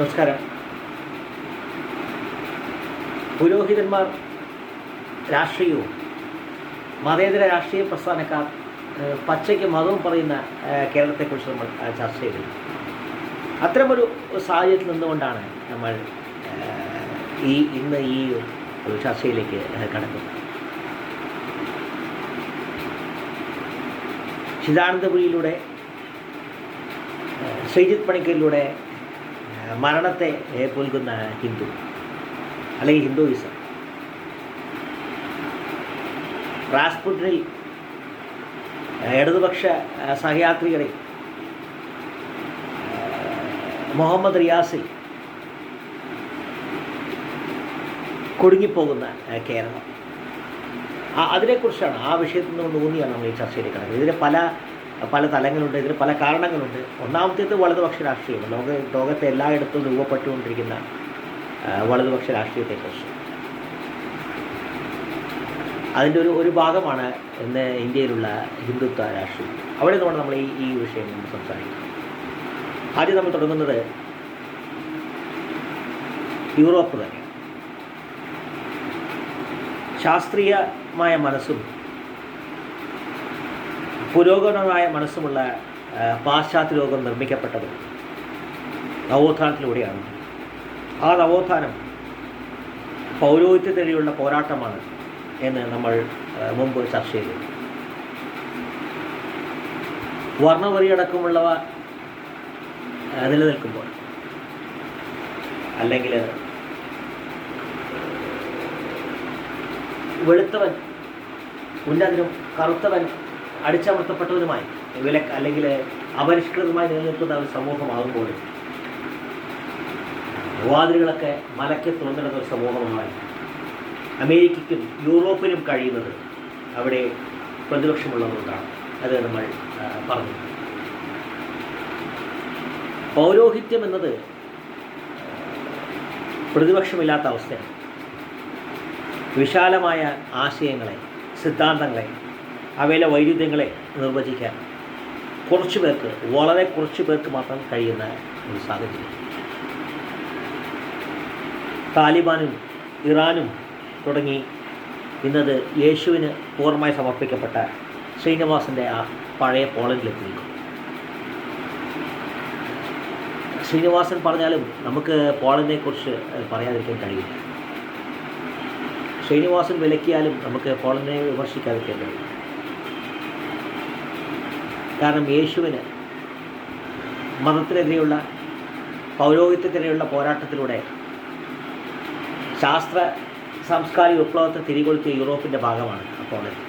നമസ്കാരം. പുരോഹിതന്മാർ, രാഷ്ട്രീയവും മതേതര രാഷ്ട്രീയ പ്രസ്ഥാനക്കാർ പച്ചയ്ക്ക് മതവും പറയുന്ന കേരളത്തെക്കുറിച്ച് നമ്മൾ ചർച്ച ചെയ്തത്. അത്തരമൊരു സാഹചര്യത്തിൽ നിന്നുകൊണ്ടാണ് നമ്മൾ ഇന്ന് ഈ ഒരു ചർച്ചയിലേക്ക് കടക്കുന്നത്. ചിദാനന്ദപുരിയിലൂടെ, ശ്രീജിത്ത് പണിക്കരിലൂടെ മരണത്തെ പുൽകുന്ന ഹിന്ദു അല്ലെങ്കിൽ ഹിന്ദുയിസം, റാസ്പുട്ടിനിൽ ഇടതുപക്ഷ സഹയാത്രികരെ, മുഹമ്മദ് റിയാസിൽ കുടുങ്ങിപ്പോകുന്ന കേരളം, അതിനെക്കുറിച്ചാണ്, ആ വിഷയത്തിൽ നിന്ന് ഊന്നിയാണ് നമ്മൾ ഈ ചർച്ചയിലേക്ക് കിടക്കുന്നത്. ഇതിന് പല തലങ്ങളുണ്ട്, ഇതിന് പല കാരണങ്ങളുണ്ട്. ഒന്നാമത്തേത് വലതുപക്ഷ രാഷ്ട്രീയം, ലോകത്തെ എല്ലായിടത്തും രൂപപ്പെട്ടുകൊണ്ടിരിക്കുന്ന വലതുപക്ഷ രാഷ്ട്രീയത്തെക്കുറിച്ച്. അതിൻ്റെ ഒരു ഭാഗമാണ് ഇന്ന് ഇന്ത്യയിലുള്ള ഹിന്ദുത്വ രാഷ്ട്രീയം. അവിടെ നിന്നാണ് നമ്മൾ ഈ വിഷയം സംസാരിക്കുന്നത്. ആദ്യം നമ്മൾ തുടങ്ങുന്നത് യൂറോപ്പ് തന്നെ. ശാസ്ത്രീയമായ മനസ്സും പുരോഗമനമായ മനസ്സുമുള്ള പാശ്ചാത്യ ലോകം നിർമ്മിക്കപ്പെട്ടത് നവോത്ഥാനത്തിലൂടെയാണ്. ആ നവോത്ഥാനം പൗരോഹിത്യത്തിലുള്ള പോരാട്ടമാണ് എന്ന് നമ്മൾ മുമ്പ് ചർച്ച ചെയ്തു. വർണ്ണവെറിയടക്കമുള്ളവ നിലനിൽക്കുമ്പോൾ, അല്ലെങ്കിൽ വെളുത്തവൻ ഉന്നതനും കറുത്തവൻ അടിച്ചമർത്തപ്പെട്ടവനുമായി അല്ലെങ്കിൽ അപരിഷ്കൃതമായി നിലനിൽക്കുന്ന ഒരു സമൂഹമാകുമ്പോൾ, വാതിലുകളൊക്കെ മലയ്ക്ക് തുറന്നിടുന്ന ഒരു സമൂഹമായി അമേരിക്കയ്ക്കും യൂറോപ്പിനും കഴിയുന്നത് അവിടെ പ്രതിപക്ഷമുള്ളതുകൊണ്ടാണ്. അത് നമ്മൾ പറഞ്ഞു. പൗരോഹിത്യം എന്നത് പ്രതിപക്ഷമില്ലാത്ത അവസ്ഥയാണ്. വിശാലമായ ആശയങ്ങളെ, സിദ്ധാന്തങ്ങളെ, അവയിലെ വൈരുദ്ധ്യങ്ങളെ നിർവചിക്കാൻ വളരെ കുറച്ച് പേർക്ക് മാത്രം കഴിയുന്ന ഒരു സാഹചര്യം. താലിബാനും ഇറാനും തുടങ്ങി ഇന്നത് യേശുവിന് പൂർണ്ണമായി സമർപ്പിക്കപ്പെട്ട ശ്രീനിവാസൻ്റെ ആ പഴയ പോളണ്ടിലെത്തിയിരിക്കും. ശ്രീനിവാസൻ പറഞ്ഞാലും നമുക്ക് പോളണ്ടിനെക്കുറിച്ച് പറയാതിരിക്കാൻ കഴിയില്ല. ശ്രീനിവാസൻ വിലക്കിയാലും നമുക്ക് പോളണ്ടിനെ വിമർശിക്കാതിരിക്കാൻ കഴിയും. കാരണം യേശുവിന് മതത്തിനെതിരെയുള്ള, പൗരോഹിത്യത്തിനെതിരെയുള്ള പോരാട്ടത്തിലൂടെ ശാസ്ത്ര സാംസ്കാരിക വിപ്ലവത്തെ തിരികൊളുത്തിയ യൂറോപ്പിൻ്റെ ഭാഗമാണ് പോളണ്ട്.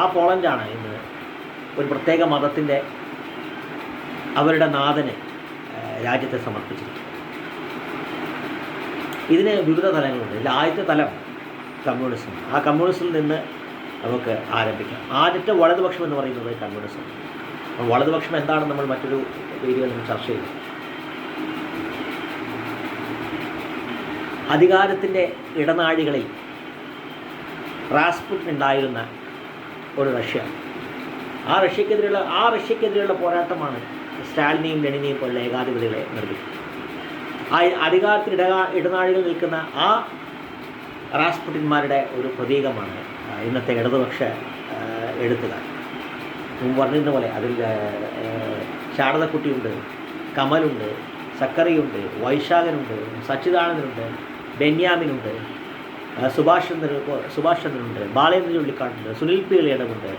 ആ പോളണ്ടാണ് ഇന്ന് ഒരു പ്രത്യേക മതത്തിൻ്റെ അവരുടെ നാഥന് രാജ്യത്തെ സമർപ്പിച്ചിരിക്കുന്നത്. ഇതിന് വിവിധ തലങ്ങളുണ്ട്. ഇതിൽ ആദ്യത്തെ തലം കമ്മ്യൂണിസം. ആ കമ്മ്യൂണിസത്തിൽ നിന്ന് നമുക്ക് ആരംഭിക്കാം. ആദ്യത്തെ വലതുപക്ഷം എന്ന് പറയുന്നത് കമ്മ്യൂണിസം. വലതുപക്ഷം എന്താണെന്ന് നമ്മൾ മറ്റൊരു വീഡിയോയിൽ നമ്മൾ ചർച്ച ചെയ്തു. അധികാരത്തിൻ്റെ ഇടനാഴികളിൽ റാസ്പുട്ടിനുണ്ടായിരുന്ന ഒരു റഷ്യ, ആ റഷ്യക്കെതിരെയുള്ള പോരാട്ടമാണ് സ്റ്റാലിനെയും ലെനിനെയും പോലുള്ള ഏകാധിപതികളെ നിർമ്മിക്കുന്നത്. ആ അധികാരത്തിന് ഇടനാഴികൾ നിൽക്കുന്ന ആ റാസ്പുട്ടിന്മാരുടെ ഒരു പ്രതീകമാണ് ഇന്നത്തെ ഇടതുപക്ഷ എഴുത്തുകാർ. മുമ്പ് പറഞ്ഞിരുന്ന പോലെ അതിൽ ശാരദക്കുട്ടിയുണ്ട്, കമലുണ്ട്, സക്കറിയുണ്ട്, വൈശാഖനുണ്ട്, സച്ചിദാനന്ദനുണ്ട്, ബെന്യാമിനുണ്ട്, സുഭാഷ് ചന്ദ്രനുണ്ട്, ബാലേന്ദ്ര ചുള്ളിക്കാടുണ്ട്, സുനിൽ പി ഇളയിടമുണ്ട്.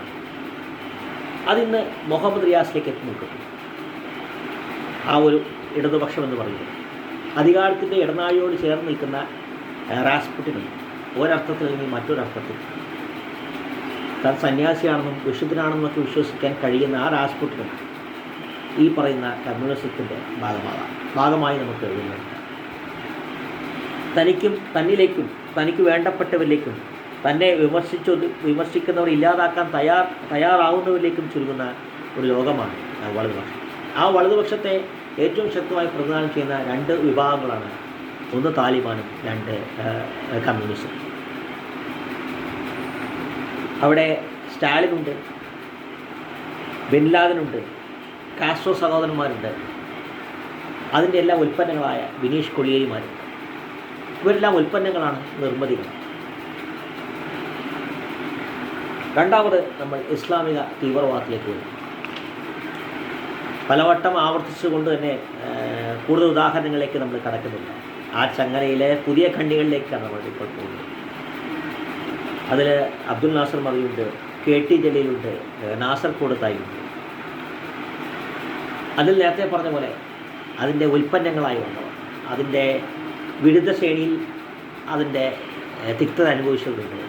അതിന്ന് മുഹമ്മദ് റിയാസിലേക്ക് എത്തി നിൽക്കുന്നു. ആ ഒരു ഇടതുപക്ഷം എന്ന് പറയുന്നത് അധികാരത്തിൻ്റെ ഇടനാഴിയോട് ചേർന്ന് നിൽക്കുന്ന റാസ്പുട്ടിനും ഒരർത്ഥത്തിൽ അല്ലെങ്കിൽ മറ്റൊരർത്ഥത്തിൽ താൻ സന്യാസിയാണെന്നും വിശുദ്ധനാണെന്നൊക്കെ വിശ്വസിക്കാൻ കഴിയുന്ന ആ റാസ്പുട്ടിനും ഈ പറയുന്ന കമ്മ്യൂണിസത്തിൻ്റെ ഭാഗമായി നമുക്ക് എഴുതുന്നുണ്ട്. തന്നിലേക്കും തനിക്ക് വേണ്ടപ്പെട്ടവരിലേക്കും തന്നെ വിമർശിക്കുന്നവർ ഇല്ലാതാക്കാൻ തയ്യാറാവുന്നവരിലേക്കും ചുരുങ്ങുന്ന ഒരു ലോകമാണ് വലതുപക്ഷം. ആ വലതുപക്ഷത്തെ ഏറ്റവും ശക്തമായി പ്രതിനിധാനം ചെയ്യുന്ന രണ്ട് വിഭാഗങ്ങളാണ്. ഒന്ന് താലിബാനും, രണ്ട് കമ്മ്യൂണിസം. അവിടെ സ്റ്റാലിനുണ്ട്, ബിൻ ലാദനുണ്ട്, കാസ്ട്രോ സഹോദരന്മാരുണ്ട്, അതിൻ്റെ എല്ലാം ഉൽപ്പന്നങ്ങളായ ബിനീഷ് കൊടിയേരിമാരും, ഇവരെല്ലാം ഉൽപ്പന്നങ്ങളാണ്, നിർമ്മിതികൾ. രണ്ടാമത് നമ്മൾ ഇസ്ലാമിക തീവ്രവാദത്തിലേക്ക് വരും. പലവട്ടം ആവർത്തിച്ചുകൊണ്ട് തന്നെ കൂടുതൽ ഉദാഹരണങ്ങളിലേക്ക് നമ്മൾ കടക്കുന്നില്ല. ആ ചങ്ങലയിലെ പുതിയ ഖണ്ഡികളിലേക്കാണ് നമ്മൾ ഇപ്പോൾ പോകുന്നത്. അതിൽ അബ്ദുൽ നാസർ മറിയുണ്ട്, KT ജലീലുണ്ട്, നാസർ കൂടത്തായുണ്ട്. അതിൽ നേരത്തെ പറഞ്ഞ പോലെ അതിൻ്റെ ഉൽപ്പന്നങ്ങളായി വന്നവർ, അതിൻ്റെ വിരുദ്ധ ശ്രേണിയിൽ അതിൻ്റെ തിക്തത അനുഭവിച്ചവരുണ്ട്,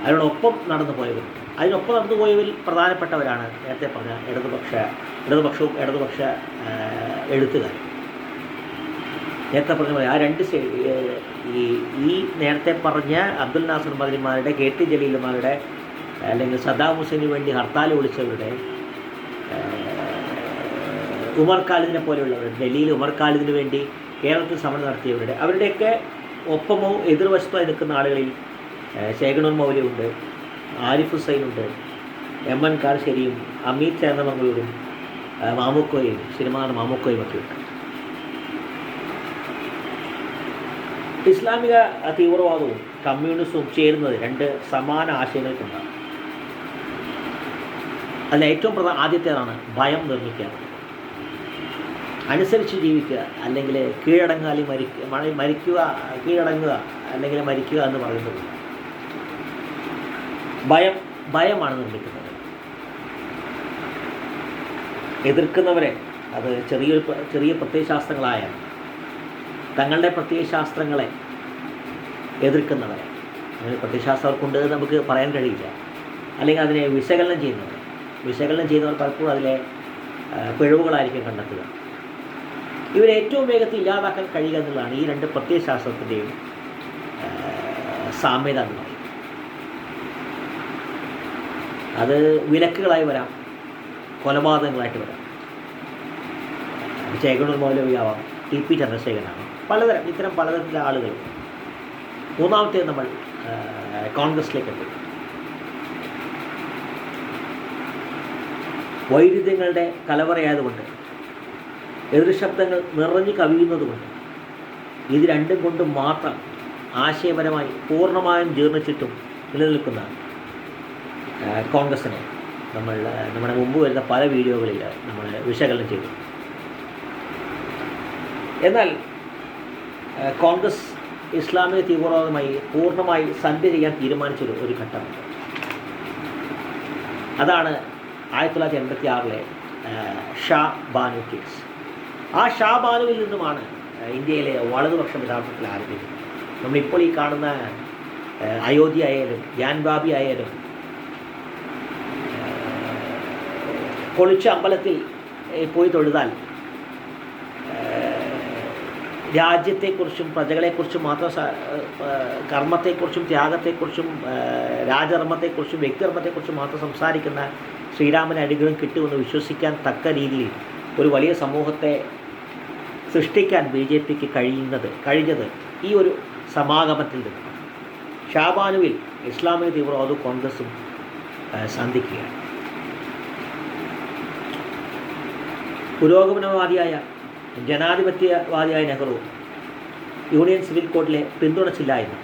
അതിനോടൊപ്പം നടന്നു പോയവരുണ്ട്. അതിനൊപ്പം നടന്നു പോയവരിൽ പ്രധാനപ്പെട്ടവരാണ് നേരത്തെ പറഞ്ഞ ഇടതുപക്ഷവും ഇടതുപക്ഷ എഴുത്തുകാർ. നേരത്തെ പറഞ്ഞ പോലെ ആ രണ്ട് ഈ നേരത്തെ പറഞ്ഞ അബ്ദുൽ നാസർ മദനിമാരുടെ, KT ജലീലുമാരുടെ, അല്ലെങ്കിൽ സദ്ദാം ഹുസൈന് വേണ്ടി ഹർത്താൽ വിളിച്ചവരുടെ, ഉമർ ഖാലിദിനെ പോലെയുള്ളവർ, ഡൽഹിയിൽ ഉമർ ഖാലിദിന് വേണ്ടി കേരളത്തിൽ സമരം നടത്തിയവരുടെ, അവരുടെയൊക്കെ ഒപ്പമോ എതിർവശത്തായി നിൽക്കുന്ന ആളുകളിൽ ശേഖനൂർ മൗലയുണ്ട്, ആരിഫ് ഹുസൈനുണ്ട്, MN കാർശ്ശേരിയും, അമീത് ചേന്നമംഗളൂരും, മാമുക്കോയും, സിനിമാർ മാമുക്കോയും ഒക്കെ ഉണ്ട്. ഇസ്ലാമിക തീവ്രവാദവും കമ്മ്യൂണിസവും ചേരുന്നത് രണ്ട് സമാന ആശയങ്ങൾക്കുണ്ടാകും. അതിൽ ഏറ്റവും ആദ്യത്തേതാണ് ഭയം നിർമ്മിക്കുക, അനുസരിച്ച് ജീവിക്കുക, അല്ലെങ്കിൽ കീഴടങ്ങുക, അല്ലെങ്കിൽ മരിക്കുക, കീഴടങ്ങുക അല്ലെങ്കിൽ മരിക്കുക എന്ന് പറയുന്നത്. ഭയമാണ് നിർമ്മിക്കുന്നത്. എതിർക്കുന്നവരെ, അത് ചെറിയ പ്രത്യയശാസ്ത്രങ്ങളായ തങ്ങളുടെ പ്രത്യയശാസ്ത്രങ്ങളെ എതിർക്കുന്നവരെ, അങ്ങനെ പ്രത്യയശാസ്ത്രവർക്കുണ്ട് നമുക്ക് പറയാൻ കഴിയില്ല, അല്ലെങ്കിൽ അതിനെ വിശകലനം ചെയ്യുന്നവർ പലപ്പോഴും അതിലെ പിഴവുകളായിരിക്കും കണ്ടെത്തുക. ഇവരേറ്റവും വേഗത്തിൽ ഇല്ലാതാക്കാൻ കഴിയുക എന്നുള്ളതാണ് ഈ രണ്ട് പ്രത്യയശാസ്ത്രത്തിൻ്റെയും സാമ്യത എന്ന് പറയും. അത് വിലക്കുകളായി വരാം, കൊലപാതകങ്ങളായിട്ട് വരാം, ചേകണൂർ മൗലവിയാവാം, TP ചന്ദ്രശേഖരനാവാം, ഇത്തരം പലതരത്തിലുള്ള ആളുകൾ. മൂന്നാമത്തെ നമ്മൾ കോൺഗ്രസിലേക്ക് എത്തി. വൈരുദ്ധ്യങ്ങളുടെ കലവറയായതുകൊണ്ട്, എതിർശബ്ദങ്ങൾ നിറഞ്ഞു കവിയുന്നതുകൊണ്ട്, ഇത് രണ്ടും കൊണ്ട് മാത്രം ആശയപരമായി പൂർണ്ണമായും ജീർണിച്ചിട്ടും നിലനിൽക്കുന്ന കോൺഗ്രസിനെ നമ്മുടെ മുമ്പ് വരുന്ന പല വീഡിയോകളിൽ നമ്മൾ വിശകലനം ചെയ്തു. എന്നാൽ കോൺഗ്രസ് ഇസ്ലാമിക തീവ്രവാദമായി പൂർണ്ണമായി സന്ധ്യ ചെയ്യാൻ തീരുമാനിച്ചൊരു ഘട്ടമുണ്ട്. അതാണ് 1986 ഷാ ബാനു കേസ്. ആ ഷാ ബാനുവിൽ നിന്നുമാണ് ഇന്ത്യയിലെ വലതുപക്ഷം യഥാർത്ഥത്തിൽ ആരംഭിക്കുന്നത്. നമ്മളിപ്പോൾ ഈ കാണുന്ന അയോധ്യ ആയാലും ഗ്യാൻ ബാബി ആയാലും പൊളിച്ച അമ്പലത്തിൽ പോയി തൊഴുതാൽ രാജ്യത്തെക്കുറിച്ചും പ്രജകളെക്കുറിച്ചും മാത്രം, കർമ്മത്തെക്കുറിച്ചും ത്യാഗത്തെക്കുറിച്ചും രാജധർമ്മത്തെക്കുറിച്ചും വ്യക്തിധർമ്മത്തെക്കുറിച്ചും മാത്രം സംസാരിക്കുന്ന ശ്രീരാമന് അനുഗ്രഹം കിട്ടുമെന്ന് വിശ്വസിക്കാൻ തക്ക രീതിയിൽ ഒരു വലിയ സമൂഹത്തെ സൃഷ്ടിക്കാൻ BJPക്ക് കഴിഞ്ഞത് ഈ ഒരു സമാഗമത്തിൽ നിന്ന്. ഷാബാനുവിൽ ഇസ്ലാമിക തീവ്രവാദവും കോൺഗ്രസും സന്ധിക്കുകയാണ്. പുരോഗമനവാദിയായ ജനാധിപത്യവാദിയായ നെഹ്റു യൂണിയൻ സിവിൽ കോഡിലെ പിന്തുണച്ചില്ല എന്ന്,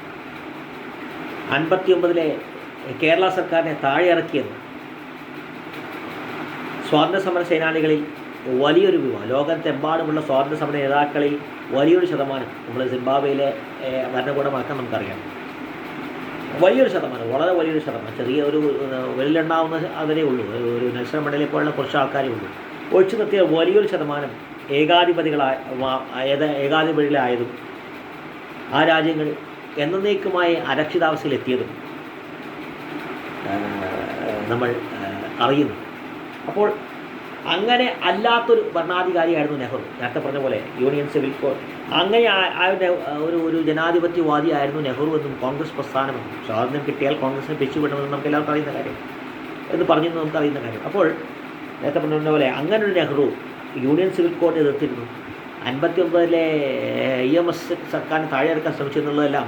59 കേരള സർക്കാരിനെ താഴെ ഇറക്കിയെന്ന്, സ്വാതന്ത്ര്യസമര സേനാനികളിൽ വലിയൊരു വിഭാഗം, ലോകത്തെമ്പാടുമുള്ള സ്വാതന്ത്ര്യസമര നേതാക്കളിൽ വലിയൊരു ശതമാനം, നമ്മൾ സിംബാബ്വേയിലെ ഭരണകൂടമാക്കാൻ നമുക്കറിയാം, വലിയൊരു ശതമാനം, വളരെ വലിയൊരു ശതമാനം, ചെറിയ ഒരു വെളിയിലുണ്ടാവുന്ന അതിലേ ഉള്ളൂ, ഒരു നെൽസൺ മണ്ടേലയെ പോലുള്ള കുറച്ച് ആൾക്കാരേ ഉള്ളൂ, ഒഴിച്ചു നിർത്തിയ വലിയൊരു ശതമാനം ഏകാധിപതികളായതും ആ രാജ്യങ്ങൾ എന്നേക്കുമായി അരക്ഷിതാവസ്ഥയിലെത്തിയതും നമ്മൾ അറിയുന്നു. അപ്പോൾ അങ്ങനെ അല്ലാത്തൊരു ഭരണാധികാരിയായിരുന്നു നെഹ്റു. നേരത്തെ പറഞ്ഞ പോലെ യൂണിയൻ സിവിൽ കോഡ്, അങ്ങനെ ഒരു ജനാധിപത്യവാദിയായിരുന്നു നെഹ്റു എന്നും കോൺഗ്രസ് പ്രസ്ഥാനമെന്നും, സ്വാതന്ത്ര്യം കിട്ടിയാൽ കോൺഗ്രസിനെ പിരിച്ചുവിടണമെന്ന് നമുക്ക് എല്ലാവർക്കും അറിയുന്ന കാര്യം എന്ന് പറഞ്ഞെന്ന് നമുക്ക് അറിയുന്ന കാര്യം. അപ്പോൾ നേരത്തെ പറഞ്ഞ പോലെ അങ്ങനെ ഒരു നെഹ്റു യൂണിയൻ സിവിൽ കോഡ് എതിർത്തിരുന്നു. 59 EMS സർക്കാരിന് താഴെ ഇറക്കാൻ ശ്രമിച്ചെന്നുള്ളതെല്ലാം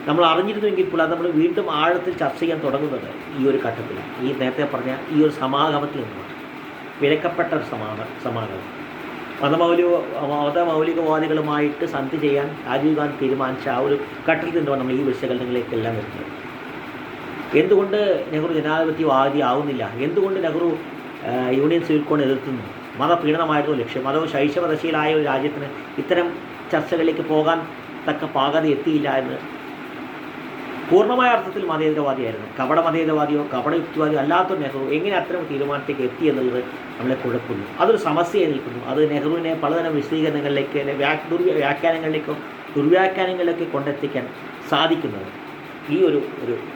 നമ്മൾ അറിഞ്ഞിരുന്നുവെങ്കിൽ ഇപ്പോൾ അത് നമ്മൾ വീണ്ടും ആഴത്തിൽ ചർച്ച ചെയ്യാൻ തുടങ്ങുന്നത് ഈ ഒരു ഘട്ടത്തിൽ, ഈ നേരത്തെ പറഞ്ഞ ഈ ഒരു സമാഗമത്തിൽ നിന്നുമാണ്, വിലക്കപ്പെട്ട ഒരു സമാഗമം. മതമൗലികവാദികളുമായിട്ട് സന്ധി ചെയ്യാൻ രാജീവ് ഗാന്ധി തീരുമാനിച്ച ആ ഒരു ഘട്ടത്തിൽ നിന്നാണ് നമ്മൾ ഈ വിശകലനങ്ങളിലേക്കെല്ലാം വരുന്നത്. എന്തുകൊണ്ട് നെഹ്റു ജനാധിപത്യവാദി ആവുന്നില്ല? എന്തുകൊണ്ട് നെഹ്റു യൂണിയൻ സിവിൽ കോഡ് എതിർത്തുന്നു? മതപീഡനമായിരുന്നു ലക്ഷ്യം. മതവും ശൈശവദശയിലായ ഒരു രാജ്യത്തിന് ഇത്തരം ചർച്ചകളിലേക്ക് പോകാൻ തക്ക പാകത എത്തിയില്ല എന്ന് പൂർണ്ണമായ അർത്ഥത്തിൽ മതേതരവാദിയായിരുന്നു. കപട മതേതരവാദിയോ കപട യുക്തിവാദിയോ അല്ലാത്ത നെഹ്റു എങ്ങനെ അത്തരം തീരുമാനത്തേക്ക് എത്തി എന്നുള്ളത് നമ്മളെ കുഴപ്പമില്ല. അതൊരു സമസ്യയായി നിൽക്കുന്നു. അത് നെഹ്റുവിനെ പലതരം വിശദീകരണങ്ങളിലേക്ക് വ്യാഖ്യാനങ്ങളിലേക്കോ ദുർവ്യാഖ്യാനങ്ങളിലേക്ക് കൊണ്ടെത്തിക്കാൻ സാധിക്കുന്നത് ഈ ഒരു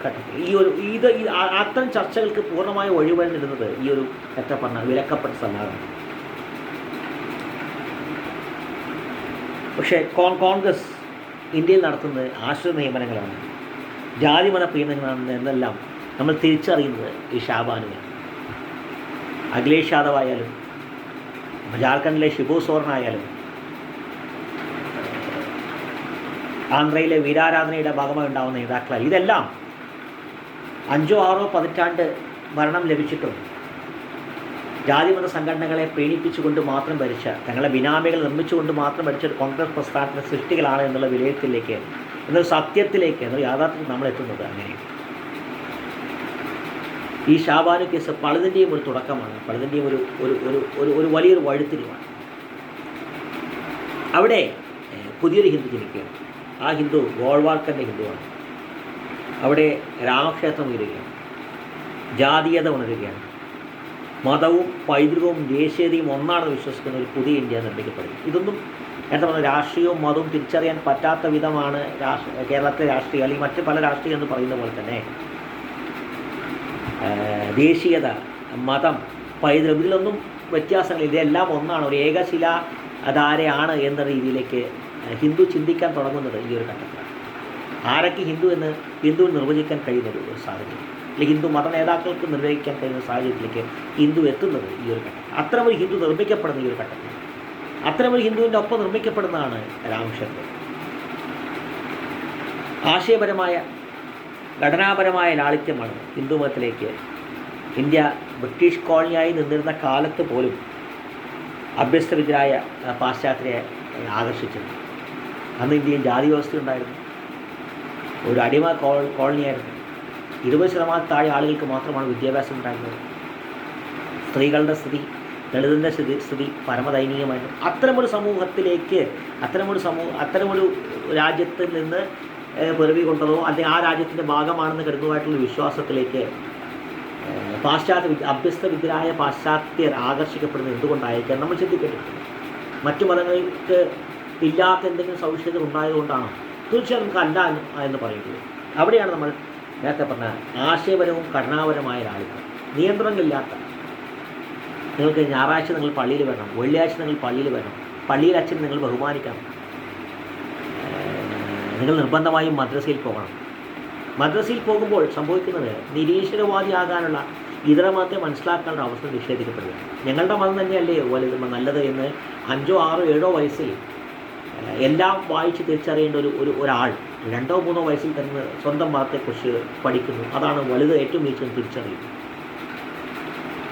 ഘട്ടത്തിൽ അത്തരം ചർച്ചകൾക്ക് പൂർണ്ണമായ ഒഴിവഴിഞ്ഞിരുന്നത് ഈ ഒരു പറഞ്ഞ വിലക്കപ്പെട്ട സന്നാഹമാണ്. പക്ഷേ കോൺഗ്രസ് ഇന്ത്യയിൽ നടത്തുന്നത് ആശ്രിത നിയമനങ്ങളാണ്, ജാതിമത പീഡനങ്ങളാണ് എന്നെല്ലാം നമ്മൾ തിരിച്ചറിയുന്നത് ഈ ഷാബാനുവിനാണ്. അഖിലേഷ് യാദവ് ആയാലും ജാർഖണ്ഡിലെ ഷിബു സോറനായാലും ആന്ധ്രയിലെ വീരാരാധനയുടെ ഭാഗമായി ഉണ്ടാകുന്ന നേതാക്കളായി ഇതെല്ലാം 5 or 6 പതിറ്റാണ്ട് ഭരണം ലഭിച്ചിട്ടും ജാതിമത സംഘടനകളെ പ്രീണിപ്പിച്ചുകൊണ്ട് മാത്രം ഭരിച്ച, തങ്ങളുടെ ബിനാമികൾ നിർമ്മിച്ചുകൊണ്ട് മാത്രം ഭരിച്ച ഒരു കോൺഗ്രസ് പ്രസ്ഥാനത്തിൻ്റെ സൃഷ്ടികളാണ് എന്നുള്ള വിലയിരുത്തലിലേക്ക്, എന്നൊരു സത്യത്തിലേക്ക്, എന്നൊരു യാഥാർത്ഥ്യത്തിൽ നമ്മളെത്തുന്നത് അങ്ങനെ. ഈ ഷാബാനു കേസ് പലതിൻ്റെയും ഒരു തുടക്കമാണ്, പലതിൻ്റെയും ഒരു വലിയൊരു വഴിത്തിരിവാണ്. അവിടെ പുതിയൊരു ഹിന്ദു ജനിക്കുകയാണ്. ആ ഹിന്ദു ഗോൾവാൾക്കറിൻ്റെ ഹിന്ദുവാണ്. അവിടെ രാമക്ഷേത്രം ഉയരുകയാണ്, ജാതീയത ഉണരുകയാണ്, മതവും പൈതൃകവും ദേശീയതയും ഒന്നാണെന്ന് വിശ്വസിക്കുന്ന ഒരു പുതിയ ഇന്ത്യ നിർമ്മിക്കപ്പെടും. ഇതൊന്നും രാഷ്ട്രീയവും മതവും തിരിച്ചറിയാൻ പറ്റാത്ത വിധമാണ് കേരളത്തിലെ രാഷ്ട്രീയം, അല്ലെങ്കിൽ മറ്റ് പല രാഷ്ട്രീയം എന്ന് പറയുന്ന പോലെ തന്നെ ദേശീയത, മതം, പൈതൃകം ഇതിലൊന്നും വ്യത്യാസങ്ങൾ, ഇതെല്ലാം ഒന്നാണ്, ഒരു ഏകശിലാധാരയാണ് എന്ന രീതിയിലേക്ക് ഹിന്ദു ചിന്തിക്കാൻ തുടങ്ങുന്നത് ഈ ഒരു ഘട്ടത്തിലാണ്. ആരൊക്കെ ഹിന്ദു നിർവചിക്കാൻ കഴിയുന്ന ഒരു സാഹചര്യം, അല്ലെങ്കിൽ ഹിന്ദു മത നേതാക്കൾക്ക് നിർവഹിക്കാൻ കഴിയുന്ന സാഹചര്യത്തിലേക്ക് ഹിന്ദു എത്തുന്നത് ഈ ഒരു ഘട്ടത്തിൽ. അത്തരമൊരു ഹിന്ദു നിർമ്മിക്കപ്പെടുന്ന ഈ ഒരു ഘട്ടത്തിൽ, അത്തരമൊരു ഹിന്ദുവിൻ്റെ ഒപ്പം നിർമ്മിക്കപ്പെടുന്നതാണ് രാമക്ഷേത്രം. ആശയപരമായ ഘടനാപരമായ ലാളിത്യമാണ് ഹിന്ദു മതത്തിലേക്ക് ഇന്ത്യ ബ്രിട്ടീഷ് കോളനിയായി നിന്നിരുന്ന കാലത്ത് പോലും അഭ്യസ്തവിദ്യരായ പാശ്ചാത്യരെ ആകർഷിച്ചത്. അന്ന് ഇന്ത്യയിൽ ജാതി വ്യവസ്ഥ ഉണ്ടായിരുന്നു, ഒരു അടിമ കോളനിയായിരുന്നു. 20% താഴെ ആളുകൾക്ക് മാത്രമാണ് വിദ്യാഭ്യാസം ഉണ്ടായിരുന്നത്. സ്ത്രീകളുടെ സ്ഥിതി, ദളിതൻ്റെ സ്ഥിതി പരമദയനീയമായിരുന്നു. അത്തരമൊരു സമൂഹത്തിലേക്ക്, അത്തരമൊരു രാജ്യത്തിൽ നിന്ന് പിറവി കൊണ്ടതോ അല്ലെങ്കിൽ ആ രാജ്യത്തിൻ്റെ ഭാഗമാണെന്ന് കരുതുന്നതായിട്ടുള്ള വിശ്വാസത്തിലേക്ക് അഭ്യസ്തവിദ്യരായ പാശ്ചാത്യർ ആകർഷിക്കപ്പെടുന്നത് എന്തുകൊണ്ടായിരിക്കാം നമ്മൾ ചിന്തിക്കേണ്ടിട്ടുണ്ട്. മറ്റു മതങ്ങൾക്ക് ഇല്ലാത്ത എന്തെങ്കിലും സവിശേഷത ഉണ്ടായതുകൊണ്ടാണോ? തീർച്ചയായും നമുക്ക് അല്ല എന്ന് പറയുന്നത്. അവിടെയാണ് നമ്മൾ നേരത്തെ പറഞ്ഞ ആശയപരവും ഘടനാപരമായ ലാളിത്യം. നിയന്ത്രണങ്ങളില്ലാത്ത, നിങ്ങൾക്ക് ഞായറാഴ്ച നിങ്ങൾ പള്ളിയിൽ വരണം, വെള്ളിയാഴ്ച നിങ്ങൾ പള്ളിയിൽ വരണം, പള്ളിയിൽ അച്ഛൻ നിങ്ങൾ ബഹുമാനിക്കണം, നിങ്ങൾ നിർബന്ധമായും മദ്രസയിൽ പോകണം. മദ്രസയിൽ പോകുമ്പോൾ സംഭവിക്കുന്നത് നിരീശ്വരവാദിയാകാനുള്ള ഇതര മതത്തെ മനസ്സിലാക്കാനുള്ള അവസരം നിഷേധിക്കപ്പെടുക. ഞങ്ങളുടെ മതം തന്നെയല്ലേ നല്ലത് എന്ന് 5, 6, 7 വയസ്സിൽ എല്ലാം വായിച്ച് തിരിച്ചറിയേണ്ട ഒരാൾ 2, 3 വയസ്സിൽ തന്നെ സ്വന്തം മതത്തെക്കുറിച്ച് പഠിക്കുന്നു. അതാണ് വലുത്, ഏറ്റവും മികച്ചത് തിരിച്ചറിയുന്നത്.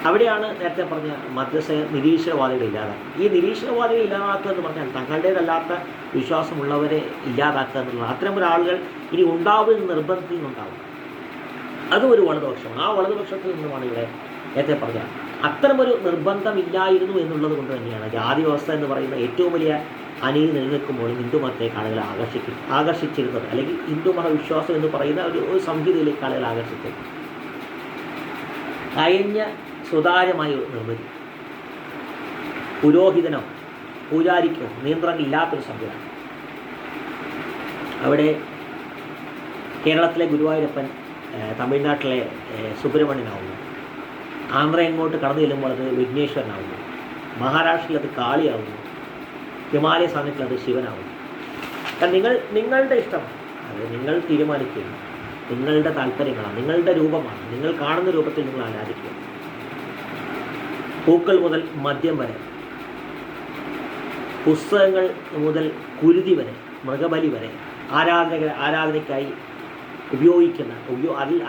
അവിടെയാണ് നേരത്തെ പറഞ്ഞ മദ്രസ നിരീശ്വരവാദികളെ ഇല്ലാതാക്കുക. ഈ നിരീശ്വരവാദികളെ ഇല്ലാതാക്കുക എന്ന് പറഞ്ഞാൽ തങ്ങളുടേതല്ലാത്ത വിശ്വാസമുള്ളവരെ ഇല്ലാതാക്കുക എന്നുള്ളത്. അത്തരം ഒരാളുകൾ ഇനി ഉണ്ടാവുമെന്ന് നിർബന്ധത്തിൽ നിന്നുണ്ടാവും. അതും ഒരു വലതുപക്ഷമാണ്. ആ വലതുപക്ഷത്തിൽ നിന്നുമാണ് ഇവിടെ നേരത്തെ പറഞ്ഞ അത്തരമൊരു നിർബന്ധമില്ലായിരുന്നു എന്നുള്ളത് കൊണ്ട് തന്നെയാണ് ജാതി വ്യവസ്ഥ എന്ന് പറയുന്ന ഏറ്റവും വലിയ അനീതി നിലനിൽക്കുമ്പോൾ ഹിന്ദുമതത്തേക്ക് ആളുകളെ ആകർഷിച്ചിരുന്നത്, അല്ലെങ്കിൽ ഹിന്ദുമത വിശ്വാസം എന്ന് പറയുന്ന ഒരു സംഹിതയിലേക്ക് ആളുകൾ ആകർഷിച്ചത്. അയഞ്ഞ സുതാര്യമായ നിർമ്മിതി, പുരോഹിതനോ പൂജാരിക്കോ നിയന്ത്രണമില്ലാത്തൊരു സംവിധാനം. അവിടെ കേരളത്തിലെ ഗുരുവായൂരപ്പൻ തമിഴ്നാട്ടിലെ സുബ്രഹ്മണ്യനാവുന്നു, ആന്ധ്ര എങ്ങോട്ട് കടന്നു ചെല്ലുമ്പോൾ അത് വിഘ്നേശ്വരനാവുന്നു, മഹാരാഷ്ട്രയിൽ അത് കാളിയാവുന്നു, ഹിമാലയ സ്ഥാനത്തിൽ അത് ശിവനാവുന്നു. നിങ്ങളുടെ ഇഷ്ടം, അത് നിങ്ങൾ തീരുമാനിക്കുക, നിങ്ങളുടെ താല്പര്യങ്ങളാണ്, നിങ്ങളുടെ രൂപമാണ്, നിങ്ങൾ കാണുന്ന രൂപത്തിൽ നിങ്ങൾ ആരാധിക്കുക. പൂക്കൾ മുതൽ മദ്യം വരെ, പുസ്തകങ്ങൾ മുതൽ കുരുതി വരെ, മൃഗബലി വരെ ആരാധനയ്ക്കായി ഉപയോഗിക്കുന്ന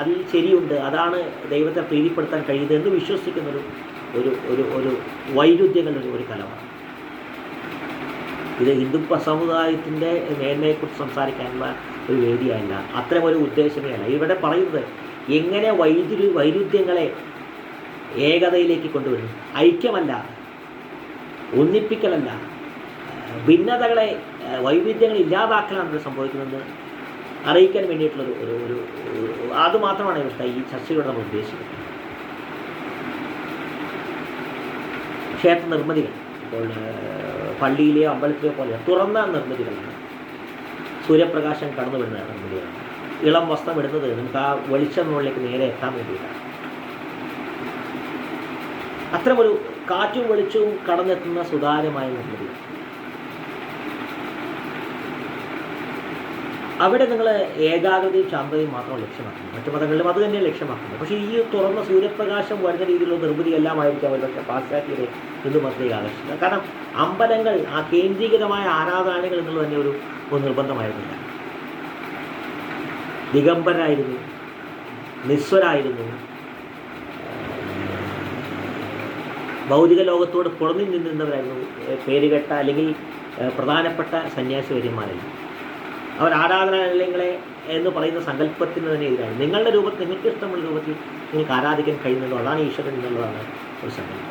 അതിൽ ശരിയുണ്ട്, അതാണ് ദൈവത്തെ പ്രീതിപ്പെടുത്താൻ കഴിയുന്നത് എന്ന് വിശ്വസിക്കുന്ന ഒരു വൈരുദ്ധ്യങ്ങളുടെ ഒരു കലമാണ്. ഇത് ഹിന്ദു സമുദായത്തിൻ്റെ മേന്മയെക്കുറിച്ച് സംസാരിക്കാനുള്ള ഒരു വേദിയല്ല, അത്തരമൊരു ഉദ്ദേശമേ അല്ല. ഇവിടെ പറയുന്നത് എങ്ങനെ വൈരുദ്ധ്യങ്ങളെ ഏകതയിലേക്ക് കൊണ്ടുവരുന്നു, ഐക്യമല്ല, ഒന്നിപ്പിക്കലല്ല, ഭിന്നതകളെ വൈവിധ്യങ്ങൾ ഇല്ലാതാക്കലാണ് ഇവിടെ സംഭവിക്കുന്നതെന്ന് അറിയിക്കാൻ വേണ്ടിയിട്ടുള്ളൊരു ഒരു അതുമാത്രമാണ് ഇവിടുത്തെ ഈ ചർച്ചയോടെ നമ്മൾ ഉദ്ദേശിക്കുന്നത്. ക്ഷേത്ര നിർമ്മിതികൾ ഇപ്പോൾ പള്ളിയിലെയോ അമ്പലത്തിലെയോ പോലെ തുറന്ന നിർമ്മിതികളാണ്, സൂര്യപ്രകാശം കടന്നു വരുന്ന നിർമ്മിതികളാണ്. ഇളം വസ്ത്രം ഇടുന്നത് നമുക്ക് ആ വെളിച്ചമുകളിലേക്ക് നേരെ എത്താൻ വേണ്ടിയിട്ടാണ്. അത്തരമൊരു കാറ്റും വെളിച്ചവും കടന്നെത്തുന്ന സുതാര്യമായ നിർമ്മിതി. അവിടെ നിങ്ങൾ ഏകാഗ്രതയും ശാന്തതയും മാത്രം ലക്ഷ്യമാക്കുന്നത്, മറ്റു മതങ്ങളിലും അത് തന്നെയാണ് ലക്ഷ്യമാക്കുന്നത്. പക്ഷേ ഈ തുറന്ന സൂര്യപ്രകാശം വരുന്ന രീതിയിലുള്ള നിർമ്മിതിയെല്ലാമായിരിക്കും അവർ പക്ഷേ പാശ്ചാത്യരെ ഹിന്ദു മതത്തിലേക്ക് ആകർഷിക്കുക. കാരണം അമ്പലങ്ങൾ ആ കേന്ദ്രീകൃതമായ ആരാധനാലയങ്ങൾ എന്നുള്ളത് തന്നെ ഒരു നിർബന്ധമായിരുന്നില്ല. ദിഗംബരായിരുന്നു, നിസ്വരായിരുന്നു, ഭൗതിക ലോകത്തോട് പുറമെ നിന്നിരുന്നവരായിരുന്നു പേരുകെട്ട അല്ലെങ്കിൽ പ്രധാനപ്പെട്ട സന്യാസിവര്യന്മാരല്ല. അവർ ആരാധനാലയങ്ങളെ എന്ന് പറയുന്ന സങ്കല്പത്തിന് തന്നെ എതിരാണ്. നിങ്ങളുടെ രൂപത്തിൽ, നിങ്ങൾക്ക് ഇഷ്ടമുള്ള രൂപത്തിൽ നിങ്ങൾക്ക് ആരാധിക്കാൻ കഴിയുന്നുണ്ടോ, അതാണ് ഈശ്വരൻ എന്നുള്ളതാണ് ഒരു സങ്കല്പം.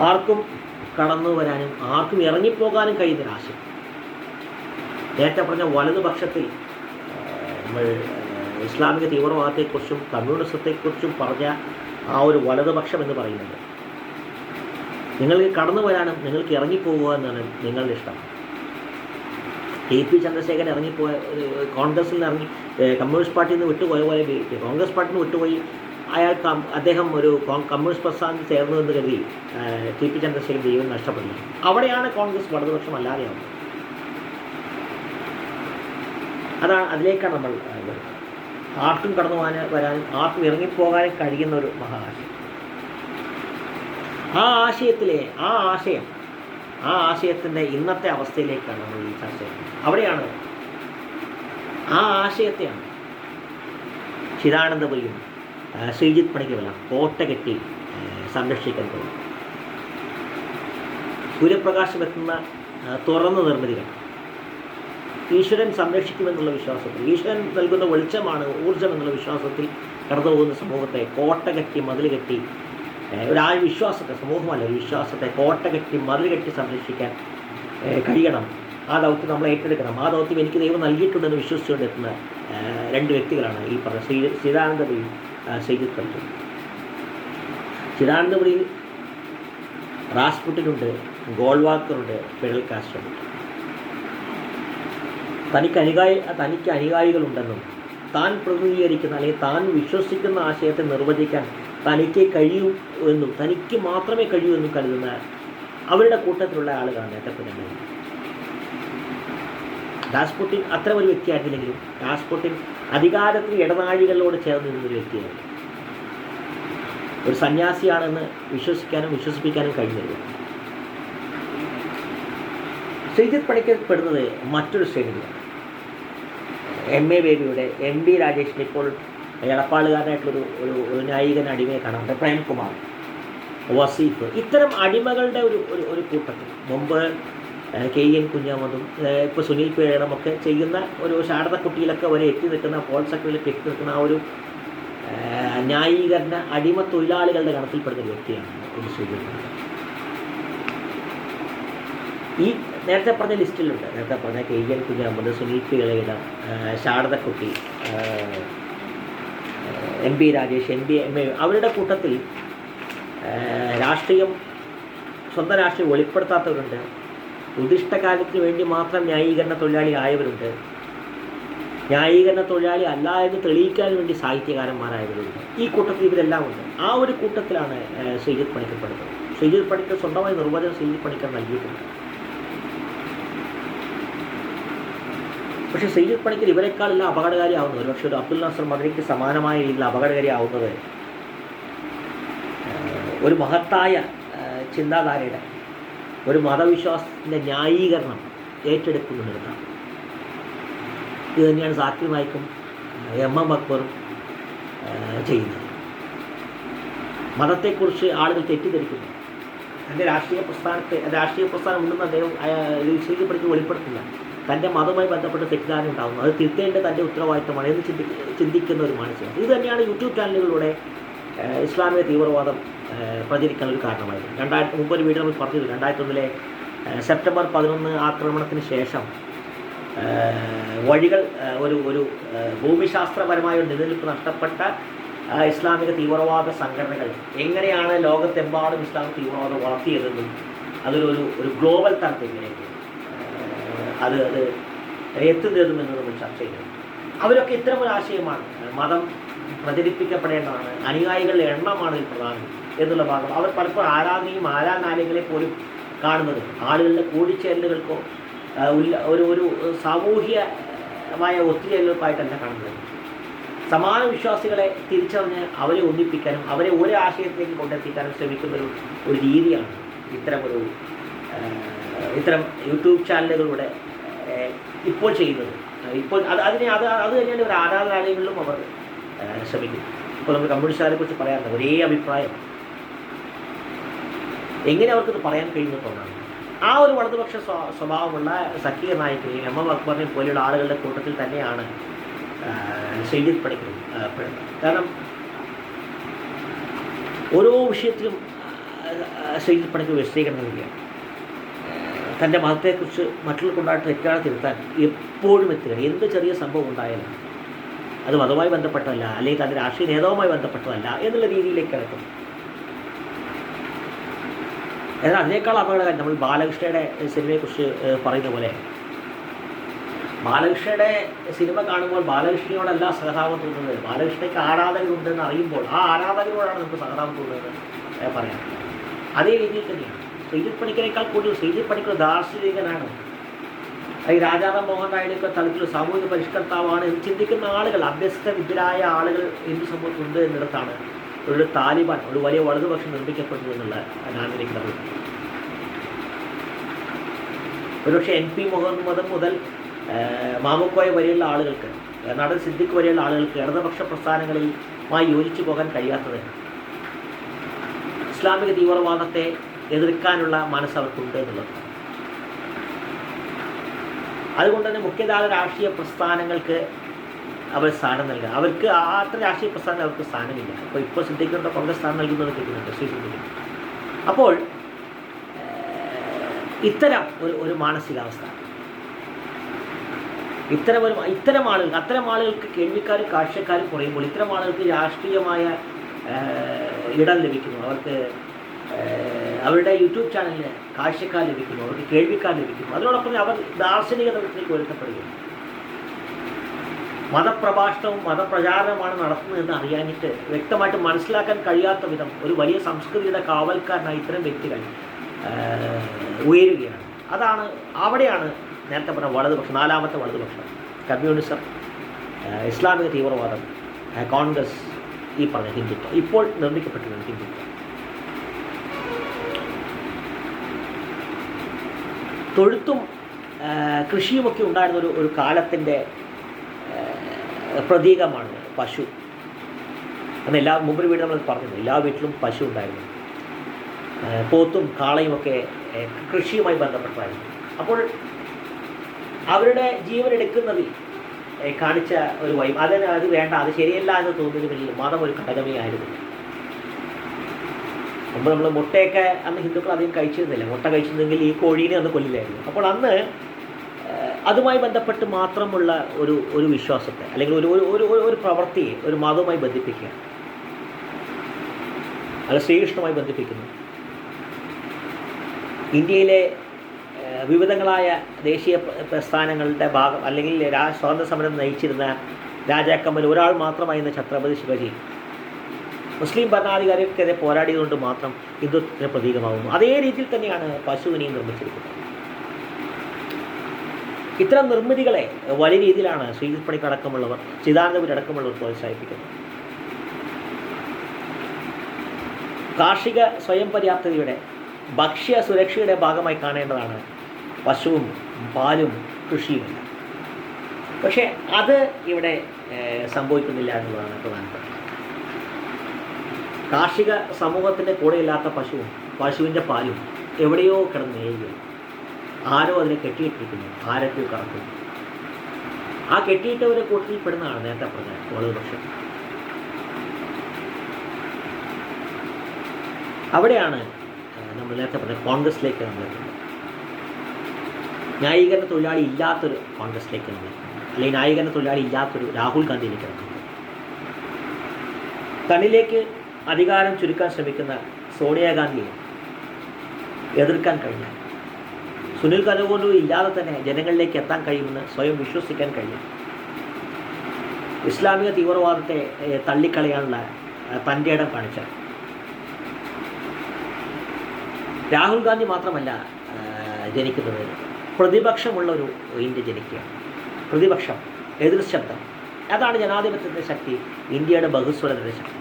ആർക്കും കടന്നു വരാനും ആർക്കും ഇറങ്ങിപ്പോകാനും കഴിയുന്നൊരാശയം. നേരത്തെ പറഞ്ഞ വലതുപക്ഷത്തിൽ നമ്മൾ ഇസ്ലാമിക തീവ്രവാദത്തെക്കുറിച്ചും കമ്മ്യൂണിസത്തെക്കുറിച്ചും പറഞ്ഞ ആ ഒരു വലതുപക്ഷം എന്ന് പറയുന്നത് നിങ്ങൾക്ക് കടന്നു വരാനും നിങ്ങൾക്ക് ഇറങ്ങിപ്പോകുക എന്നാണ് നിങ്ങളുടെ ഇഷ്ടം. ടി.പി. ചന്ദ്രശേഖരൻ ഇറങ്ങിപ്പോയ, കോൺഗ്രസിൽ നിന്ന് ഇറങ്ങി കമ്മ്യൂണിസ്റ്റ് പാർട്ടിയിൽ നിന്ന് വിട്ടുപോയ പോലെ കോൺഗ്രസ് പാർട്ടിയിൽ നിന്ന് വിട്ടുപോയി അദ്ദേഹം ഒരു കമ്മ്യൂണിസ്റ്റ് പ്രസ്ഥാനത്തിൽ ചേർന്നു എന്ന് കരുതി ടി.പി. ചന്ദ്രശേഖരൻ ജീവൻ നഷ്ടപ്പെടുന്നു. അവിടെയാണ് കോൺഗ്രസ് വലതുപക്ഷം അല്ലാതെയാവുന്നത്. അതാണ്, അതിലേക്കാണ് നമ്മൾ വരുന്നത്. ആർക്കും കടന്നു വരാനും ആർക്കും ഇറങ്ങിപ്പോകാനും കഴിയുന്ന ഒരു മഹാആശയം. ആ ആശയത്തിൻ്റെ ഇന്നത്തെ അവസ്ഥയിലേക്കാണ് നമ്മൾ ഈ ചർച്ച ചെയ്യുന്നത്. അവിടെയാണ് ആ ആശയത്തെയാണ് ചിദാനന്ദപുരിയും ശ്രീജിത്ത് പണിക്കരെല്ലാം കോട്ട കെട്ടി സംരക്ഷിക്കാൻ കഴിയും. സൂര്യപ്രകാശം എത്തുന്ന തുറന്ന നിർമ്മിതികൾ ഈശ്വരൻ സംരക്ഷിക്കുമെന്നുള്ള വിശ്വാസത്തിൽ, ഈശ്വരൻ നൽകുന്ന വെളിച്ചമാണ് ഊർജ്ജം എന്നുള്ള വിശ്വാസത്തിൽ കടന്നു പോകുന്ന സമൂഹത്തെ കോട്ട കെട്ടി മതിൽ കെട്ടി, വിശ്വാസത്തെ, സമൂഹമല്ല ഒരു വിശ്വാസത്തെ കോട്ട കെട്ടി മതിൽ കെട്ടി സംരക്ഷിക്കാൻ കഴിയണം. ആ ദൗത്യം നമ്മൾ ഏറ്റെടുക്കണം. ആ ദൗത്യം എനിക്ക് ദൈവം നൽകിയിട്ടുണ്ടെന്ന് വിശ്വസിച്ചുകൊണ്ട് എത്തുന്ന രണ്ട് വ്യക്തികളാണ് ഈ പറഞ്ഞ ചിദാനന്ദപുരിയും ശ്രീജിത്ത് പണിക്കരും. ചിദാനന്ദപുരിയിൽ റാസ്പുട്ടിനുണ്ട്, ഗോൾവാക്കറുണ്ട്, ഫിഡൽ കാസ്ട്രോയുണ്ട്. തനിക്ക് അനുയായികളുണ്ടെന്നും താൻ പ്രതിനിധീകരിക്കുന്ന അല്ലെങ്കിൽ താൻ വിശ്വസിക്കുന്ന ആശയത്തെ നിർവചിക്കാൻ തനിക്ക് കഴിയൂ എന്നും തനിക്ക് മാത്രമേ കഴിയൂ എന്നും കരുതുന്ന അവരുടെ കൂട്ടത്തിലുള്ള ആളുകളാണ് നേരത്തെ പറഞ്ഞത്. റാസ്പുട്ടിൻ അത്തരം ഒരു വ്യക്തിയായിരുന്നില്ലെങ്കിലും റാസ്പുട്ടിൻ അധികാരത്തിൽ ഇടനാഴികളോട് ചേർന്ന് നിന്നൊരു വ്യക്തിയായിരുന്നു. ഒരു സന്യാസിയാണെന്ന് വിശ്വസിക്കാനും വിശ്വസിപ്പിക്കാനും കഴിഞ്ഞില്ല. ശ്രീജിത്ത് പണിക്കർ പെടുന്നത് മറ്റൊരു ശ്രേണിയിലാണ്. M.A. ബേബിയുടെ, M.B. രാജേഷിൻ്റെ, ഇപ്പോൾ എടപ്പാളുകാരനായിട്ടുള്ളൊരു ഒരു ന്യായികൻ അടിമയെ കാണാറുണ്ട്, പ്രേംകുമാർ, വസീഫ്, ഇത്തരം അടിമകളുടെ ഒരു കൂട്ടത്തിൽ മുമ്പ് K.N. കുഞ്ഞാമതും ഇപ്പോൾ സുനിൽ പേടമൊക്കെ ചെയ്യുന്ന ഒരു ശാരദക്കുട്ടിയിലൊക്കെ വരെ എത്തി നിൽക്കുന്ന, പോൾ സെക്രട്ടറിയിലൊക്കെ എത്തി നിൽക്കുന്ന ആ ഒരു ന്യായീകരണ അടിമ തൊഴിലാളികളുടെ ഗണത്തിൽപ്പെടുന്ന വ്യക്തിയാണ് ഒരു ശ്രീജിത്ത്. ഈ നേരത്തെ പറഞ്ഞ ലിസ്റ്റിലുണ്ട്, നേരത്തെ പറഞ്ഞ K.N. കുഞ്ഞാമത്, Sunil പേടം, Sharadakutty, M.B. Rajesh, M.A. അവരുടെ കൂട്ടത്തിൽ രാഷ്ട്രീയം, സ്വന്തം രാഷ്ട്രീയം വെളിപ്പെടുത്താത്തവരുണ്ട്. ഉദിഷ്ടകാലത്തിന് വേണ്ടി മാത്രം ന്യായീകരണ തൊഴിലാളി ആയവരുണ്ട്. ന്യായീകരണ തൊഴിലാളി അല്ല എന്ന് തെളിയിക്കാൻ വേണ്ടി സാഹിത്യകാരന്മാരായവരുണ്ട്. ഈ കൂട്ടത്തിൽ ഇവരെല്ലാം ഉണ്ട്. ആ ഒരു കൂട്ടത്തിലാണ് ശ്രീജിത്ത് പണിക്കർ പെടുന്നത്. ശ്രീജിത്ത് പണിക്കർ സ്വന്തമായി നിർവചനം ശ്രീജിത്ത് പണിക്കർ നൽകിയിട്ടുണ്ട്. പക്ഷേ ശ്രീജിത്ത് പണിക്കർ ഇവരെക്കാളെല്ലാം അപകടകാരിയാവുന്നത്, ഒരുപക്ഷെ ഒരു അബ്ദുൽ നാസർ മദനിക്ക് സമാനമായ രീതിയിൽ അപകടകാരിയാവുന്നത് ഒരു മഹത്തായ ചിന്താധാരയുടെ, ഒരു മതവിശ്വാസത്തിൻ്റെ ന്യായീകരണം ഏറ്റെടുക്കുന്നതിനാണ്. ഇത് തന്നെയാണ് സാക്കിർ നായിക്കും M.M. അക്ബറും ചെയ്യുന്നത്. മതത്തെക്കുറിച്ച് ആളുകൾ തെറ്റിദ്ധരിക്കുന്നു. തൻ്റെ രാഷ്ട്രീയ പ്രസ്ഥാനം ഉണ്ടെന്ന് അദ്ദേഹം ശരിക്കും വെളിപ്പെടുത്തില്ല. തൻ്റെ മതവുമായി ബന്ധപ്പെട്ട് തെറ്റിദ്ധാരണ ഉണ്ടാകുന്നു, അത് തിരുത്തേണ്ട തൻ്റെ ഉത്തരവാദിത്തമാണ് എന്ന് ചിന്തിക്കുന്ന ഒരു മാനസികം. ഇത് തന്നെയാണ് യൂട്യൂബ് ചാനലുകളിലൂടെ ഇസ്ലാമിക തീവ്രവാദം പ്രചരിക്കാൻ ഒരു കാരണമായത്. 2003 വീഡിയോ നമ്മൾ പറഞ്ഞത് 2001 സെപ്റ്റംബർ 11 ആക്രമണത്തിന് ശേഷം വഴികൾ ഒരു ഭൂമിശാസ്ത്രപരമായ ഒരു നിലനിൽപ്പ് നഷ്ടപ്പെട്ട ഇസ്ലാമിക തീവ്രവാദ സംഘടനകൾ എങ്ങനെയാണ് ലോകത്തെമ്പാടും ഇസ്ലാമിക തീവ്രവാദം വളർത്തിയതെന്നും ഒരു ഗ്ലോബൽ തലത്തിലേക്ക് അത് എത്തുന്നതും എന്ന് നമ്മൾ ചർച്ച ചെയ്യുന്നത്. അവരൊക്കെ ഇത്തരമൊരു ആശയമാണ്. മതം പ്രചരിപ്പിക്കപ്പെടേണ്ടതാണ്, അനുയായികളുടെ എണ്ണമാണ് ഇതിൽ പ്രധാനം എന്നുള്ള ഭാഗം. അവർ പലപ്പോഴും ആരാധനയും ആരാധനാലയങ്ങളെ പോലും കാണുന്നത് ആളുകളുടെ കൂടിച്ചേരലുകൾക്കോ ഒരു സാമൂഹികമായ ഒത്തുചേരലുകൾക്കായിട്ടല്ല കാണുന്നത്. സമാന വിശ്വാസികളെ തിരിച്ചറിഞ്ഞ് അവരെ ഒന്നിപ്പിക്കാനും അവരെ ഒരു ആശയത്തിലേക്ക് കൊണ്ടെത്തിക്കാനും ശ്രമിക്കുന്ന ഒരു രീതിയാണ് ഇത്തരം യൂട്യൂബ് ചാനലുകളിലൂടെ ഇപ്പോൾ ചെയ്യുന്നത്. ഇപ്പോൾ അത് തന്നെയാണ് ഒരു ആരാധനാലയങ്ങളിലും അവർ ശ്രമിക്കുന്നത്. ഇപ്പോൾ നമ്മൾ കമ്മ്യൂണിസ്റ്റുകാരെ കുറിച്ച് പറയാറുണ്ട് ഒരേ അഭിപ്രായം. എങ്ങനെ അവർക്കിത് പറയാൻ കഴിയുന്നതാണ്? ആ ഒരു വലതുപക്ഷ സ്വഭാവമുള്ള സക്കീർ നായിക്കിനെയും എം അക്ബറിനെയും പോലെയുള്ള ആളുകളുടെ കൂട്ടത്തിൽ തന്നെയാണ് സയ്യിദ് പണിക്കർ. കാരണം ഓരോ വിഷയത്തിലും സയ്യിദ് പണിക്കർ വിശദീകരണം നൽകുകയാണ്. തൻ്റെ മതത്തെക്കുറിച്ച് മറ്റുള്ളവർക്കുണ്ടായിട്ട് തെറ്റാണ് തിരുത്താൻ എപ്പോഴും എത്തുക. എന്ത് ചെറിയ സംഭവം ഉണ്ടായാലും അത് മതവുമായി ബന്ധപ്പെട്ടതല്ല, അല്ലെങ്കിൽ തൻ്റെ രാഷ്ട്രീയ നേതാവുമായി ബന്ധപ്പെട്ടതല്ല എന്നുള്ള രീതിയിലേക്ക് കിടക്കും. എന്നാൽ അതിനേക്കാൾ അപകടകാരം നമ്മൾ ബാലകൃഷ്ണയുടെ സിനിമയെക്കുറിച്ച് പറയുന്ന പോലെ, ബാലകൃഷ്ണയുടെ സിനിമ കാണുമ്പോൾ ബാലകൃഷ്ണയോടല്ല സഹതാപം തോന്നുന്നത്, ബാലകൃഷ്ണയ്ക്ക് ആരാധകരുണ്ടെന്ന് അറിയുമ്പോൾ ആ ആരാധകരോടാണ് നമുക്ക് സഹതാപം തോന്നുന്നത് പറയാം. അതേ രീതിയിൽ തന്നെയാണ് സയ്യിദ് പണിക്കരേക്കാൾ കൂടുതൽ സയ്യിദ് പണിക്കർ ദാർശനികനാണ്, ഈ രാജാറാം മോഹൻ നായിഡുക്കെ തലത്തിൽ സാമൂഹിക പരിഷ്കർത്താവാണ് എന്ന് ചിന്തിക്കുന്ന ആളുകൾ, അഭ്യസ്തവിദ്യരായ ആളുകൾ ഹിന്ദു സമൂഹത്തിലുണ്ട് എന്നിടത്താണ് ഒരു താലിബാൻ, ഒരു വലിയ വലതുപക്ഷം നിർമ്മിക്കപ്പെട്ടു എന്നുള്ള ഞാനിരിക്കുന്നത്. ഒരുപക്ഷെ NP മുഹമ്മദ് മുതൽ മാമുക്കോയ വരെയുള്ള ആളുകൾക്ക്, നടൻ സിദ്ദിഖ് വരെയുള്ള ആളുകൾക്ക് ഇടതുപക്ഷ പ്രസ്ഥാനങ്ങളുമായി യോജിച്ചു പോകാൻ കഴിയാത്തത് ഇസ്ലാമിക തീവ്രവാദത്തെ എതിർക്കാനുള്ള മനസ്സവർക്കുണ്ട് എന്നുള്ളത്. അതുകൊണ്ട് തന്നെ മുഖ്യധാര രാഷ്ട്രീയ പ്രസ്ഥാനങ്ങൾക്ക് അവർ സ്ഥാനം നൽകുക. അവർക്ക് അത്ര രാഷ്ട്രീയ പ്രസ്ഥാനം അവർക്ക് സ്ഥാനമില്ല. ഇപ്പോൾ സിദ്ദിഖിന്റെ കോൺഗ്രസ് സ്ഥാനം നൽകുന്നത് കേൾക്കുന്നുണ്ട് ശ്രീ സിദ്ദിഖ്. അപ്പോൾ ഇത്തരം ഒരു മാനസികാവസ്ഥ, അത്തരം ആളുകൾക്ക് കേൾവിക്കാരും കാഴ്ചക്കാരും കുറയുമ്പോൾ ഇത്തരം ആളുകൾക്ക് രാഷ്ട്രീയമായ ഇടം ലഭിക്കുന്നു, അവർക്ക് അവരുടെ യൂട്യൂബ് ചാനലിന് കാഴ്ചക്കാർ ലഭിക്കുന്നു, അവർക്ക് കേൾവിക്കാർ ലഭിക്കുന്നു. അതിനോടൊപ്പം അവർ ദാർശനിക തലത്തിലേക്ക് ഉയർത്തപ്പെടുകയാണ്. മതപ്രഭാഷണവും മതപ്രചാരണമാണ് നടത്തുന്നതെന്ന് അറിയാഞ്ഞിട്ട് വ്യക്തമായിട്ട് മനസ്സിലാക്കാൻ കഴിയാത്ത വിധം ഒരു വലിയ സംസ്കൃതിയുടെ കാവൽക്കാരനായി ഇത്തരം വ്യക്തികൾ ഉയരുകയാണ്. അവിടെയാണ് നേരത്തെ പറഞ്ഞ വലതുപക്ഷം, നാലാമത്തെ വലതുപക്ഷം, കമ്മ്യൂണിസം, ഇസ്ലാമിക തീവ്രവാദം, കോൺഗ്രസ്, ഈ പറഞ്ഞ ഹിന്ദുത്വം, ഇപ്പോൾ നിർമ്മിക്കപ്പെട്ടിരുന്ന ഹിന്ദുത്വം. തൊഴുത്തും കൃഷിയുമൊക്കെ ഉണ്ടായിരുന്ന ഒരു കാലത്തിൻ്റെ പ്രതീകമാണ് പശു. അന്ന് മുമ്പ് വീട് നമ്മൾ പറഞ്ഞിരുന്നു, എല്ലാ വീട്ടിലും പശു ഉണ്ടായിരുന്നു. പോത്തും കാളയുമൊക്കെ കൃഷിയുമായി ബന്ധപ്പെട്ടതായിരുന്നു. അപ്പോൾ അവരുടെ ജീവനെടുക്കുന്നതിൽ കാണിച്ച ഒരു അത് വേണ്ട, അത് ശരിയല്ല എന്ന് തോന്നുന്നതിൽ മതം ഒരു ഘടകമേ ആയിരുന്നു. മുമ്പ് നമ്മൾ മുട്ടയൊക്കെ അന്ന് ഹിന്ദുക്കൾ അധികം കഴിച്ചിരുന്നില്ല. മുട്ട കഴിച്ചിരുന്നെങ്കിൽ ഈ കോഴീനെ അന്ന് കൊല്ലില്ലായിരുന്നു. അപ്പോൾ അന്ന് അതുമായി ബന്ധപ്പെട്ട് മാത്രമുള്ള ഒരു വിശ്വാസത്തെ അല്ലെങ്കിൽ ഒരു പ്രവൃത്തിയെ ഒരു മതവുമായി ബന്ധിപ്പിക്കുക, അത് ശ്രീകൃഷ്ണവുമായി ബന്ധിപ്പിക്കുന്നു. ഇന്ത്യയിലെ വിവിധങ്ങളായ ദേശീയ പ്രസ്ഥാനങ്ങളുടെ ഭാഗം അല്ലെങ്കിൽ സ്വാതന്ത്ര്യ സമരം നയിച്ചിരുന്ന രാജാക്കന്മാർ ഒരാൾ മാത്രമായിരുന്ന ഛത്രപതി ശിവജി മുസ്ലിം ഭരണാധികാരികൾക്കെതിരെ പോരാടിയതുകൊണ്ട് മാത്രം ഹിന്ദുത്വത്തിന് പ്രതീകമാകുന്നു. അതേ രീതിയിൽ തന്നെയാണ് പശുവിനെയും നിർമ്മിച്ചിരിക്കുന്നത്. ഇത്തരം നിർമ്മിതികളെ വലിയ രീതിയിലാണ് സയ്യിദ് പണിക്കർ അടക്കമുള്ളവർ, ചിദാനന്ദപുരി അടക്കമുള്ളവർ പ്രോത്സാഹിപ്പിക്കുന്നത്. കാർഷിക സ്വയം പര്യാപ്തതയുടെ, ഭക്ഷ്യ സുരക്ഷയുടെ ഭാഗമായി കാണേണ്ടതാണ് പശുവും പാലും കൃഷിയുമല്ല. പക്ഷേ അത് ഇവിടെ സംഭവിക്കുന്നില്ല എന്നുള്ളതാണ് പ്രധാനപ്പെട്ടത്. കാർഷിക സമൂഹത്തിൻ്റെ കൂടെയില്ലാത്ത പശുവും പശുവിൻ്റെ പാലും എവിടെയോ കിടന്ന് മേയുകയാണ്. ആരോ അതിനെ കെട്ടിയിട്ടിരിക്കുന്നു, ആരൊക്കെയോ കറക്കുന്നു. ആ കെട്ടിയിട്ടവരെ കൂട്ടത്തിൽ പെടുന്നതാണ് നേരത്തെ പറഞ്ഞ വലതുപക്ഷം. അവിടെയാണ് നമ്മൾ നേരത്തെ പറഞ്ഞ കോൺഗ്രസിലേക്ക് നമ്മൾ എത്തുന്നത്. ന്യായീകരണ തൊഴിലാളി ഇല്ലാത്തൊരു കോൺഗ്രസിലേക്ക് നമ്മൾ എത്തുന്നത്, അല്ലെങ്കിൽ ന്യായീകരണ തൊഴിലാളി ഇല്ലാത്തൊരു രാഹുൽ ഗാന്ധിയിലേക്ക് എത്തുന്നത്. തന്നിലേക്ക് അധികാരം ചുരുക്കാൻ ശ്രമിക്കുന്ന സോണിയാഗാന്ധിയെ എതിർക്കാൻ കഴിഞ്ഞാൽ, സുനിൽ കനുകൂലു ഇല്ലാതെ തന്നെ ജനങ്ങളിലേക്ക് എത്താൻ കഴിയുമെന്ന് സ്വയം വിശ്വസിക്കാൻ കഴിയും. ഇസ്ലാമിക തീവ്രവാദത്തെ തള്ളിക്കളയാനുള്ള തൻ്റെ ഇടം കാണിച്ച രാഹുൽ ഗാന്ധി മാത്രമല്ല ജനിക്കുന്നത്, പ്രതിപക്ഷമുള്ളൊരു ഇന്ത്യ ജനിക്കുകയാണ്. പ്രതിപക്ഷം, എതിർ ശബ്ദം, അതാണ് ജനാധിപത്യത്തിൻ്റെ ശക്തി, ഇന്ത്യയുടെ ബഹുസ്വരതയുടെ ശക്തി.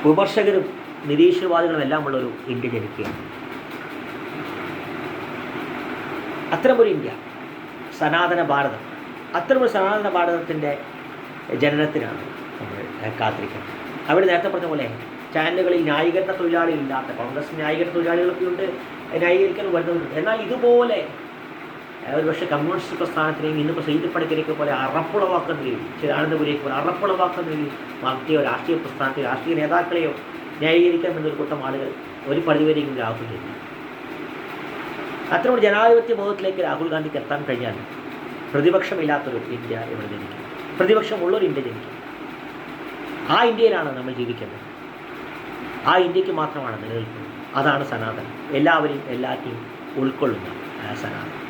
വിമർശകരും നിരീശ്വരവാദികളും എല്ലാം ഉള്ളൊരു ഇന്ത്യ ജനിക്കുകയാണ്. അത്തരമൊരു ഇന്ത്യ, സനാതന ഭാരതം, അത്തരമൊരു സനാതന ഭാരതത്തിൻ്റെ ജനനത്തിനാണ് നമ്മൾ കാത്തിരിക്കുന്നത്. അവിടെ നേരത്തെ പറഞ്ഞ പോലെ ചാനലുകളിൽ ന്യായീകരണ തൊഴിലാളികളില്ലാത്ത, കോൺഗ്രസ് ന്യായീകരണ തൊഴിലാളികളൊക്കെ ഉണ്ട്, ന്യായീകരിക്കാൻ വരുന്നവരുണ്ട്. എന്നാൽ ഇതുപോലെ ഒരുപക്ഷെ കമ്മ്യൂണിസ്റ്റ് പ്രസ്ഥാനത്തിനെയും ഇന്നിപ്പോൾ സയ്യിദ് പണിക്കരെയൊക്കെ പോലെ അറപ്പുളവാക്കുന്ന രീതിയിൽ, ചിദാനന്ദപുരിയെ പോലെ അറപ്പുളവാക്കുന്ന രീതിയിൽ മറ്റോ രാഷ്ട്രീയ പ്രസ്ഥാനത്തെ, രാഷ്ട്രീയ നേതാക്കളെയോ ന്യായീകരിക്കാൻ എന്നൊരു കൂട്ടം ആളുകൾ ഒരു പരിധിവരെയും രാഹുൽ ഗാന്ധി. അത്തരമൊരു ജനാധിപത്യ ബോധത്തിലേക്ക് രാഹുൽ ഗാന്ധിക്ക് എത്താൻ കഴിഞ്ഞാൽ പ്രതിപക്ഷമില്ലാത്തൊരു ഇന്ത്യ ഇവിടെ ജനിക്കും, പ്രതിപക്ഷമുള്ളൊരു ഇന്ത്യ ജനിക്കും. ആ ഇന്ത്യയിലാണ് നമ്മൾ ജീവിക്കുന്നത്. ആ ഇന്ത്യക്ക് മാത്രമാണ് നിലനിൽക്കുന്നത്. അതാണ് സനാതനം, എല്ലാവരെയും എല്ലാറ്റിയും ഉൾക്കൊള്ളുന്ന സനാതനം.